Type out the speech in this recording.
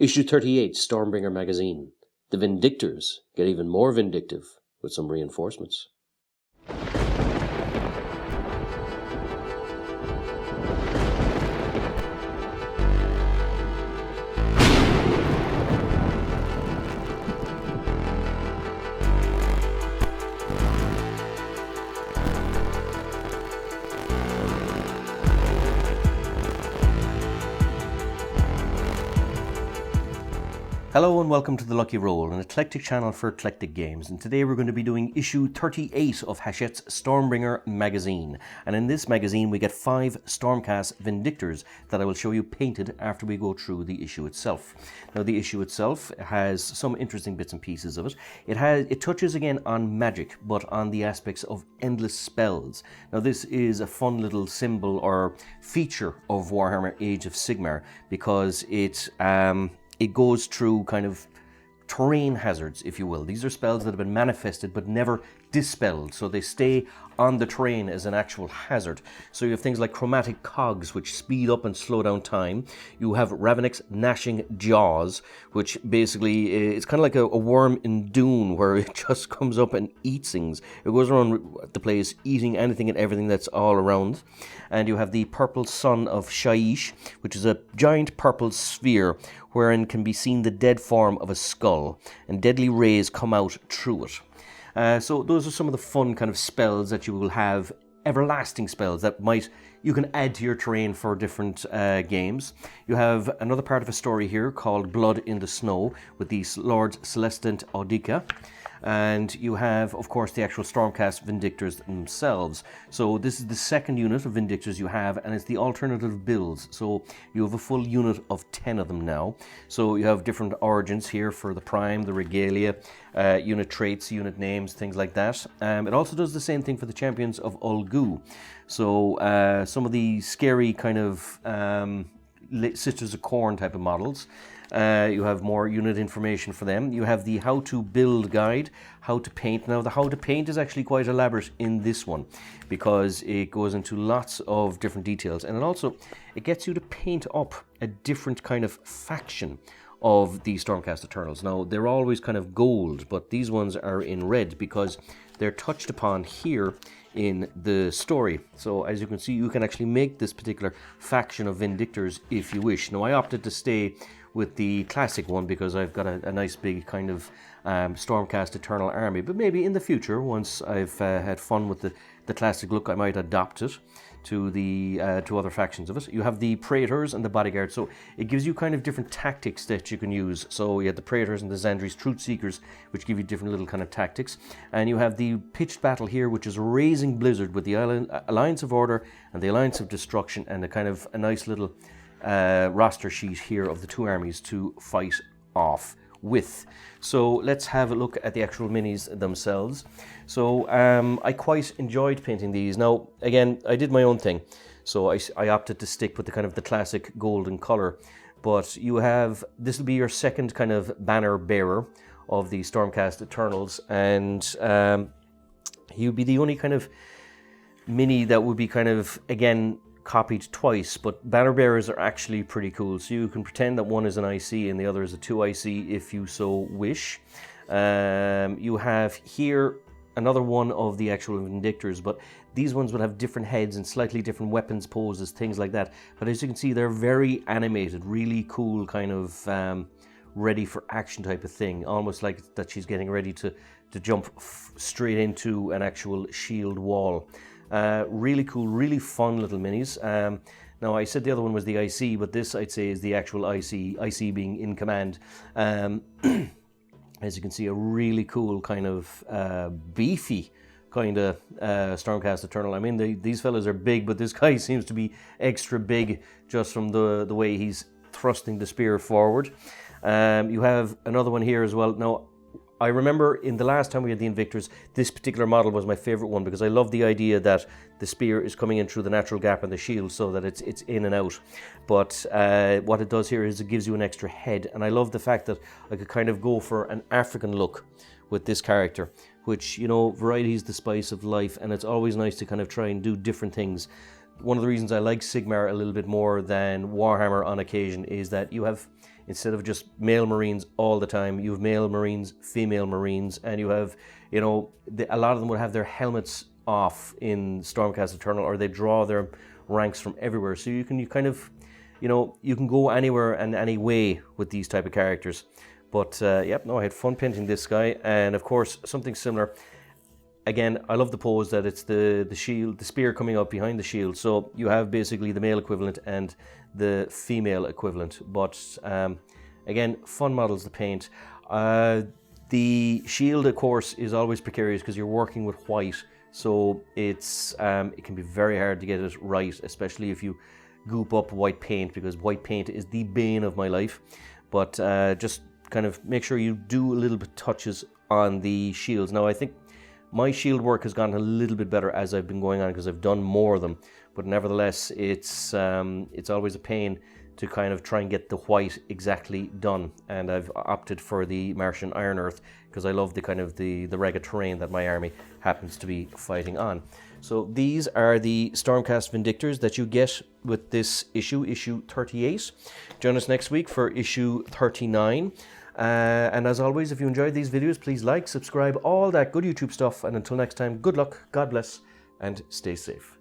Issue 38, Stormbringer magazine. The Vindictors get even more vindictive with some reinforcements. Hello and welcome to The Lucky Roll, an eclectic channel for eclectic games, and today we're going to be doing issue 38 of Hachette's Stormbringer magazine. And in this magazine we get 5 Stormcast Vindictors that I will show you painted after we go through the issue itself. Now the issue itself has some interesting bits and pieces of it. It touches again on magic, but on the aspects of endless spells. Now this is a fun little symbol or feature of Warhammer Age of Sigmar because it goes through kind of terrain hazards, if you will. These are spells that have been manifested but never dispelled, so they stay on the terrain as an actual hazard. So you have things like chromatic cogs, which speed up and slow down time. You have Ravenek's gnashing jaws, which basically it's kind of like a worm in Dune, where it just comes up and eats things. It goes around the place eating anything and everything that's all around. And you have the purple sun of Shaiish, which is a giant purple sphere wherein can be seen the dead form of a skull, and deadly rays come out through it. So those are some of the fun kind of spells that you will have, everlasting spells that you can add to your terrain for different games. You have another part of a story here called Blood in the Snow with the Lord Celestant Audica. And you have, of course, the actual Stormcast Vindictors themselves. So this is the second unit of Vindictors you have, and it's the alternative builds. So you have a full unit of 10 of them now. So you have different origins here for the Prime, the Regalia, unit traits, unit names, things like that. It also does the same thing for the Champions of Ulgu. So some of the scary kind of Sisters of Khorne type of models. You have more unit information for them. You have the how to build guide, how to paint. Now the how to paint is actually quite elaborate in this one because it goes into lots of different details, and it gets you to paint up a different kind of faction of the Stormcast Eternals. Now they're always kind of gold, but these ones are in red because they're touched upon here in the story. So as you can see, you can actually make this particular faction of Vindictors if you wish. Now I opted to stay with the classic one because I've got a nice big kind of Stormcast Eternal army, but maybe in the future, once I've had fun with the classic look, I might adopt it to the to other factions of it. You have the Praetors and the Bodyguards, so it gives you kind of different tactics that you can use. So you have the Praetors and the Xandri's Truth Seekers, which give you different little kind of tactics. And you have the pitched battle here, which is Raising Blizzard with the Alliance of Order and the Alliance of Destruction, and a nice little roster sheet here of the two armies to fight off with. So let's have a look at the actual minis themselves. So I quite enjoyed painting these. Now again, I did my own thing, so I opted to stick with the kind of the classic golden color, but this will be your second kind of banner bearer of the Stormcast Eternals, and he would be the only kind of mini that would be kind of, again, copied twice, but banner bearers are actually pretty cool. So you can pretend that one is an IC and the other is a 2IC if you so wish. You have here another one of the actual Vindictors, but these ones will have different heads and slightly different weapons poses, things like that. But as you can see, they're very animated, really cool, kind of ready for action type of thing, almost like that she's getting ready to jump straight into an actual shield wall. Really cool, really fun little minis. Now I said the other one was the IC, but this I'd say is the actual IC being in command. As you can see, a really cool kind of beefy kind of Stormcast Eternal. I mean, these fellas are big, but this guy seems to be extra big just from the way he's thrusting the spear forward. You have another one here as well. Now, I remember in the last time we had the Invictors, this particular model was my favorite one because I love the idea that the spear is coming in through the natural gap in the shield so that it's in and out. But what it does here is it gives you an extra head, and I love the fact that I could kind of go for an African look with this character, which, you know, variety is the spice of life, and it's always nice to kind of try and do different things. One of the reasons I like Sigmar a little bit more than Warhammer on occasion is that you have instead of just male Marines all the time, you have male Marines, female Marines, and you have, you know, a lot of them would have their helmets off in Stormcast Eternal, or they draw their ranks from everywhere. So you kind of, you know, you can go anywhere and any way with these type of characters. But yep, no, I had fun painting this guy, and of course something similar. Again, I love the pose that it's the shield, the spear coming up behind the shield. So you have basically the male equivalent and the female equivalent. But again, fun models to paint. The shield, of course, is always precarious because you're working with white. So it's it can be very hard to get it right, especially if you goop up white paint, because white paint is the bane of my life. But just kind of make sure you do a little bit touches on the shields. Now I think my shield work has gotten a little bit better as I've been going on, because I've done more of them, but nevertheless it's always a pain to kind of try and get the white exactly done, and I've opted for the Martian Iron Earth because I love the kind of the rugged terrain that my army happens to be fighting on. So these are the Stormcast Vindictors that you get with this issue 38. Join us next week for issue 39. And as always, if you enjoyed these videos, please like, subscribe, all that good YouTube stuff. And until next time, good luck, God bless, and stay safe.